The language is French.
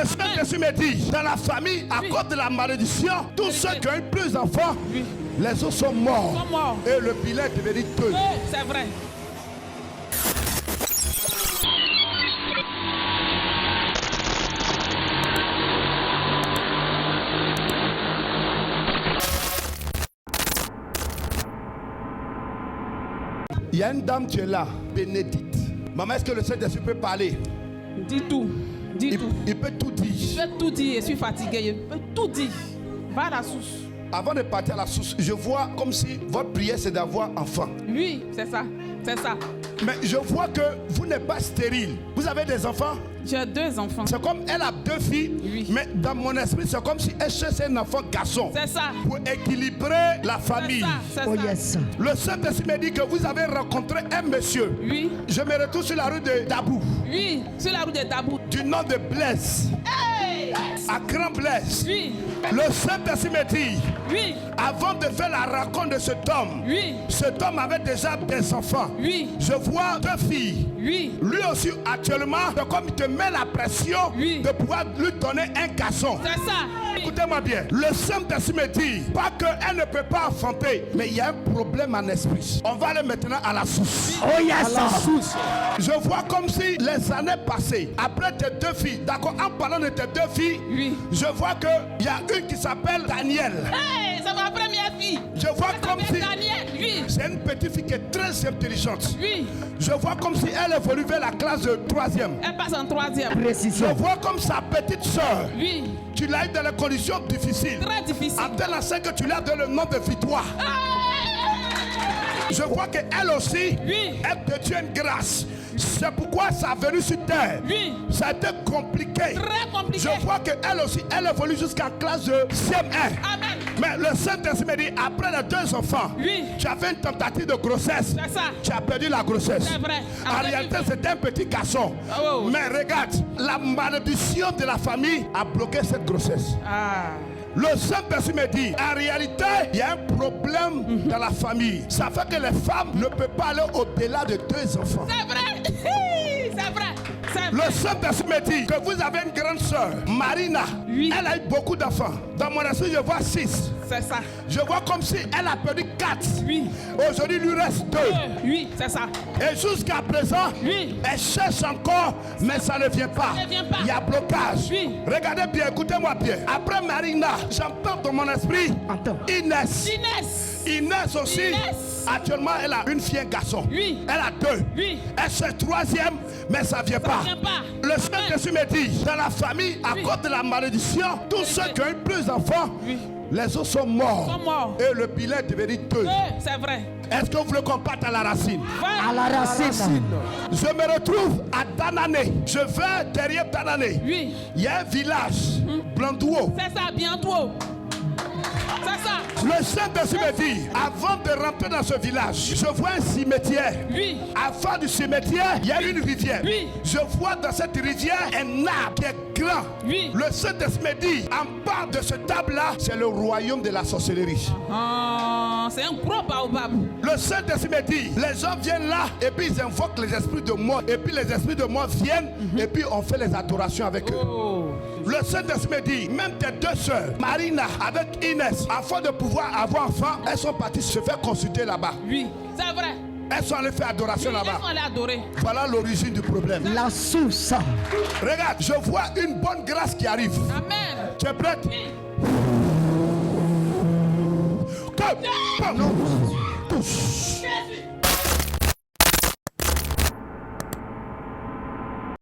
Le Saint-Esprit me dit, dans la famille, à cause de la malédiction, tous ceux qui ont eu plus d'enfants, les autres sont morts. Et le bilan est devenu 2. C'est vrai. Il y a une dame qui est là, Bénédicte. Maman, est-ce que le Saint-Esprit peut parler? Dis tout. Dis tout. Il peut tout dire. Je peux tout dire. Je suis fatigué. Je peux tout dire. Va à la source. Avant de partir à la source, je vois comme si votre prière c'est d'avoir enfant. Oui, c'est ça. C'est ça. Mais je vois que vous n'êtes pas stérile. Vous avez des enfants? J'ai 2 enfants. C'est comme elle a 2 filles, oui. Mais dans mon esprit, c'est comme si elle cherchait un enfant garçon. C'est ça. Pour équilibrer la famille. C'est ça. Yes. Le Saint-Esprit me dit que vous avez rencontré un monsieur. Oui. Je me retrouve sur la rue de Dabou. Oui, sur la rue de Dabou. Du nom de Blaise. Hey! À Grand Blaise. Oui. Le Saint-Esprit me dit, oui. Avant de faire la rencontre de cet homme, oui. Cet homme avait déjà des enfants. Oui. Je vois 2 filles. Oui. Lui aussi, actuellement, c'est comme il te met la pression de pouvoir lui donner un garçon. C'est ça. Écoutez-moi bien. Le Saint-Esprit me dit, pas qu'elle ne peut pas enfanter, mais il y a un problème en esprit. On va aller maintenant à la source. Oh yes. À la source. Je vois comme si les années passées, après tes 2 filles, d'accord, en parlant de tes 2 filles, oui. Je vois qu'il y a une qui s'appelle Daniel. Hey, c'est ma première fille. Je vois comme si Daniel, oui. C'est une petite fille qui est très intelligente. Oui. Je vois comme si elle évolue vers la classe de 3e. Elle passe en 3e. Précision. Je vois comme sa petite soeur. Oui. Tu l'as eu dans les conditions difficiles. Très difficiles. En tel enseigne que tu l'as donné le nom de victoire. Je vois qu'elle aussi, elle te tient une grâce. C'est pourquoi sa venue sur terre, ça a été compliqué. Très compliqué. Je vois qu'elle aussi, elle évolue jusqu'en classe de CM1. Amen. Mais le Saint-Esprit me dit, après les 2 enfants, tu as fait une tentative de grossesse. C'est ça. Tu as perdu la grossesse. C'est vrai. En réalité, c'était un petit garçon. Oh. Mais regarde, la malédiction de la famille a bloqué cette grossesse. Ah. Le Saint-Esprit me dit, en réalité, il y a un problème dans la famille. Ça fait que les femmes ne peuvent pas aller au-delà de 2 enfants. C'est vrai. C'est vrai. Le Saint-Esprit me dit que vous avez une grande soeur, Marina. Elle a eu beaucoup d'enfants. Dans mon esprit, je vois 6. C'est ça. Je vois comme si elle a perdu 4. Aujourd'hui, il lui reste 2. Oui, c'est ça. Et jusqu'à présent, elle cherche encore, mais ça ne vient pas. Ça ne vient pas. Il y a blocage. Regardez bien, écoutez-moi bien. Après Marina, j'entends dans mon esprit Inès. Inès aussi. Actuellement, elle a une fille et un garçon. Elle a 2. Elle cherche 3e, mais ça ne vient pas. Le Saint-Esprit me dit, dans la famille, à cause de la malédiction, tous ceux qui ont eu plus d'enfants, les autres sont morts. Et le bilan est devenu 2. C'est vrai. Est-ce que vous voulez qu'on parte à la racine? À la racine. Je me retrouve à Danané. Je vais derrière Danané. Il y a un village, Blandouo. C'est ça, bientôt. C'est ça. Le Saint-Esprit me dit, avant de rentrer dans ce village, je vois un cimetière. Avant du cimetière, il y a une rivière. Je vois dans cette rivière un arbre qui est grand. Le Saint-Esprit me dit, en bas de ce table-là, c'est le royaume de la sorcellerie. C'est un gros baobab. Le Saint-Esprit me dit, les gens viennent là et puis ils invoquent les esprits de mort. Et puis les esprits de mort viennent et puis on fait les adorations avec eux. Le Saint-Esprit me dit, même tes 2 sœurs, Marina avec Inès, afin de pouvoir avoir enfant, elles sont parties se faire consulter là-bas. C'est vrai. Elles sont allées faire adoration là-bas. Elles sont allées adorer. Voilà l'origine du problème. La source. Regarde, je vois une bonne grâce qui arrive. Amen. Tu es prête? Touche.